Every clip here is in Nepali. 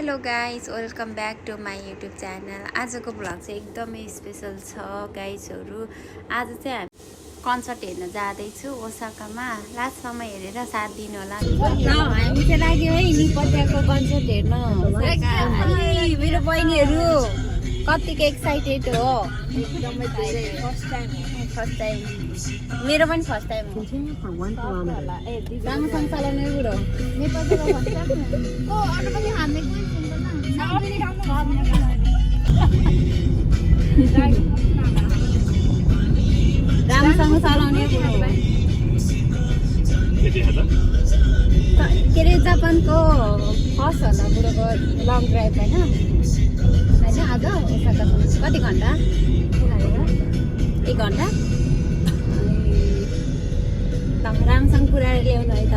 Hello guys welcome back to my YouTube channel. आजको भ्लग चाहिँ एकदमै स्पेसल छ गाइजहरू। आज चाहिँ हामी कन्सर्ट हेर्न जाँदैछु ओसाकामा। लास्टसम्म हेरेर साथ दिनु होला। हामी चाहिँ लाग्यो है निपत्याको कन्सर्ट हेर्न। मेरो बहिनीहरू कतिको एक्साइटेड हो। फर्स्ट टाइम मेरो पनि फर्स्ट टाइम हो। राम्रोसँग चलाउने बुढो राम्रोसँग चलाउने के अरे जापानको फर्स्ट होला बुढोको लङ ड्राइभ होइन आज ओसाकासम्म कति घन्टा 1 घन्टा राम्रोसँग पुऱ्याएर ल्याउनु है त।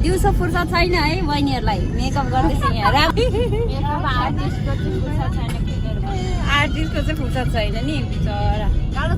दिउँसो फुर्सद छैन है बहिनीहरूलाई मेकअप गर्दैछ यहाँ। आर्टिस्टको चाहिँ फुर्सद छैन नि बिचरा। गाह्रो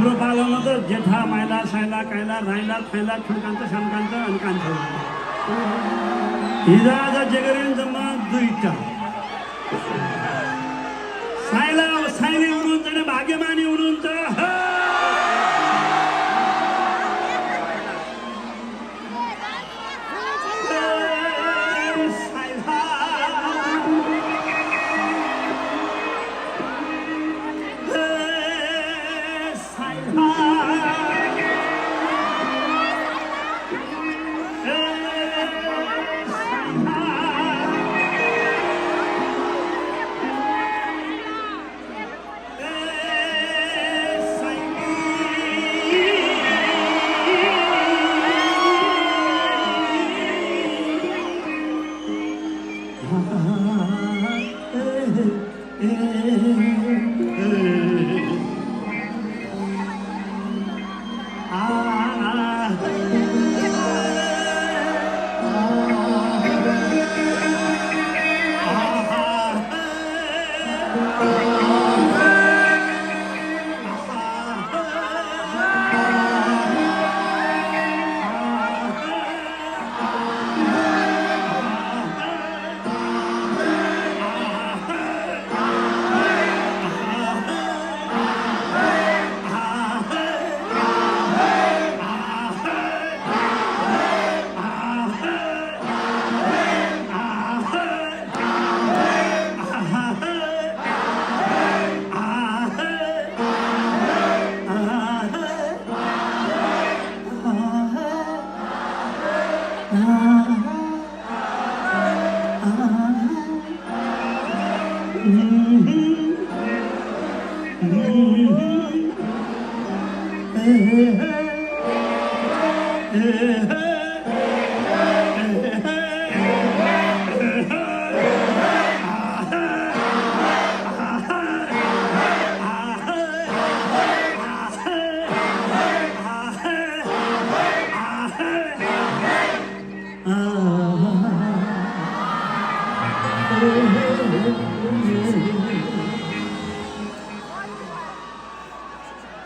हाम्रो पालोमा त जेठा माइला साइला काइला राइला थाइला ठुल्कान्छ सानकान्छ अनि कान्छ हिजो आज जे गरे जम्मा 2टा साइला साइली हुनुहुन्छ भने भाग्यमानी हुनुहुन्छ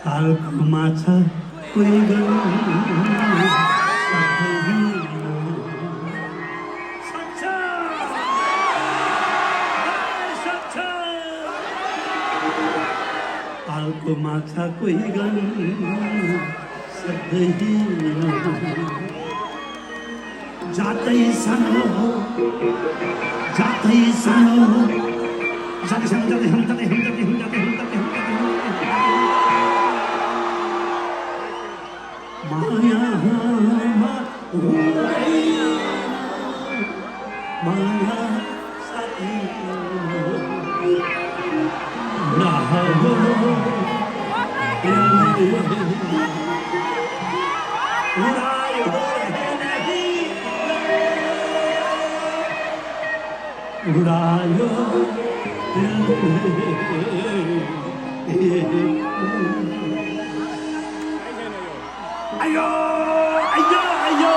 हालको माछा कोही हालको माछा कोही जातै सानो हो जातै सानो हो जातै सानो जातै हम जातै हम जातै हम जातै हम जातै हम माया माया साथी ना हो उड़ायो ayo ayo ayo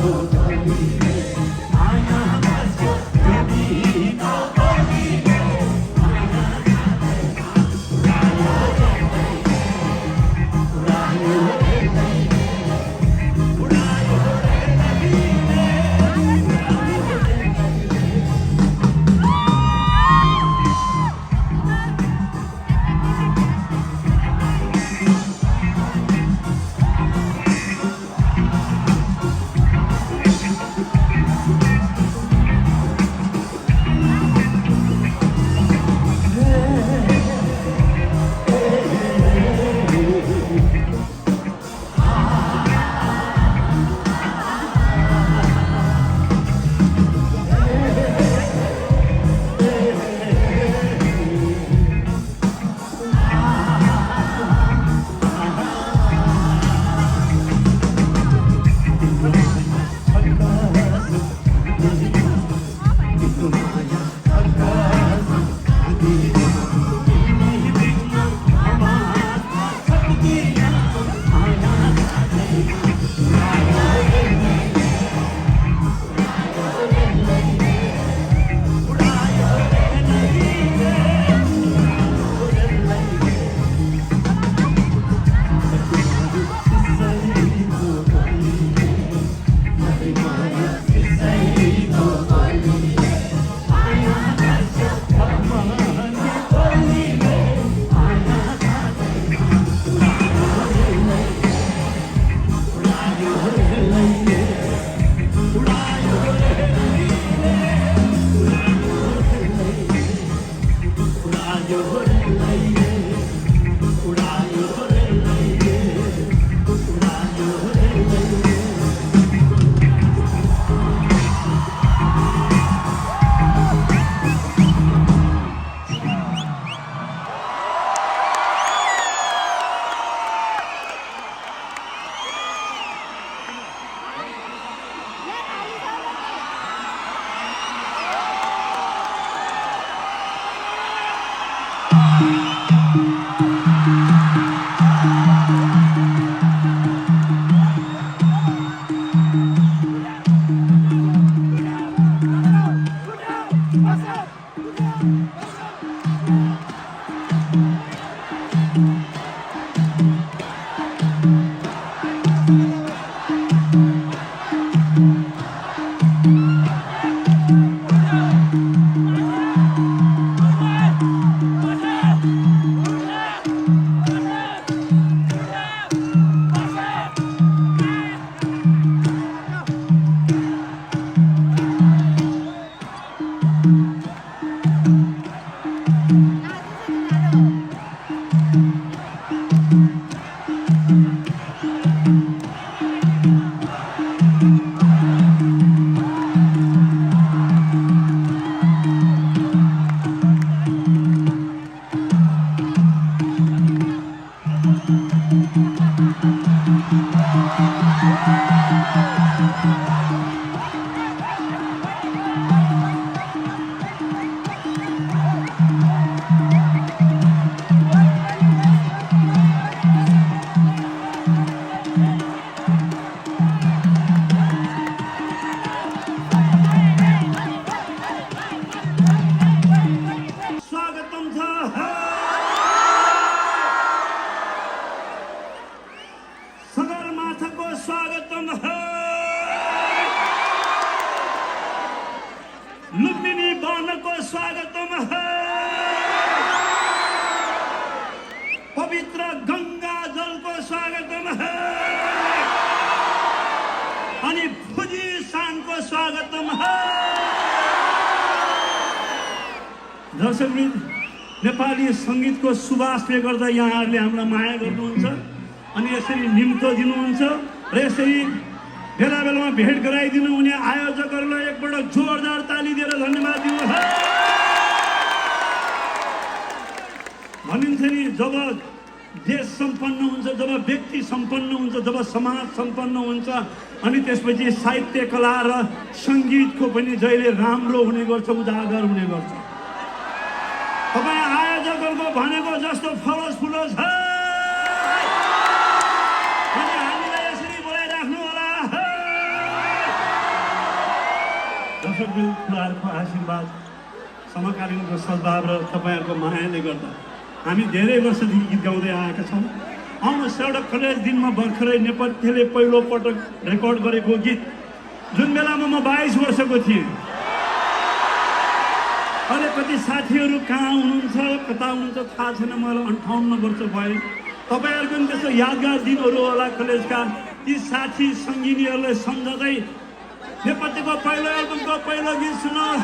Oh स्वागतम छ सगरमाथाको स्वागतम लुम्बिनी वनको स्वागतम पवित्र गंगा जलको स्वागतम अनि फुजी शानको स्वागतम दर्शकवृन्द, नेपाली सङ्गीतको सुवासले गर्दा यहाँहरूले हामीलाई माया गर्नुहुन्छ अनि यसरी निम्तो दिनुहुन्छ र यसरी बेला बेलामा भेट गराइदिनु हुने आयोजकहरूलाई एकपल्ट जोरदार ताली दिएर धन्यवाद दिनुहोस्। भनिन्छ नि, जब देश सम्पन्न हुन्छ, जब व्यक्ति सम्पन्न हुन्छ, जब समाज सम्पन्न हुन्छ अनि त्यसपछि साहित्य कला र सङ्गीतको पनि जहिले राम्रो हुने गर्छ, उजागर हुने गर्छ। तपाईँ आयोजकहरूको भनेको जस्तो फलोस फुलोस अनि हामीलाई यसरी बोलाइराख्नु होला। दर्शकहरूको आशीर्वाद, समकालीनको सद्भाव र तपाईँहरूको मायाले गर्दा हामी धेरै वर्षदेखि गीत गाउँदै आएका छौँ। आउनुहोस्, एउटा कलेज दिनमा भर्खरै नेपथ्यले पहिलो पटक रेकर्ड गरेको गीत, जुन बेलामा म 22 वर्षको थिएँ। अहिले कति साथीहरू कहाँ हुनुहुन्छ, कता हुनुहुन्छ थाहा छैन, मलाई 58 वर्ष भयो। तपाईँहरूको पनि त्यस्तो यादगार दिनहरू होला कलेजका। ती साथी सङ्गिनीहरूलाई सम्झँदै नेपथ्यको पहिलो एल्बमको पहिलो गीत सुन्नुहोस्।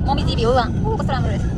Mommy TV, kok serang terus.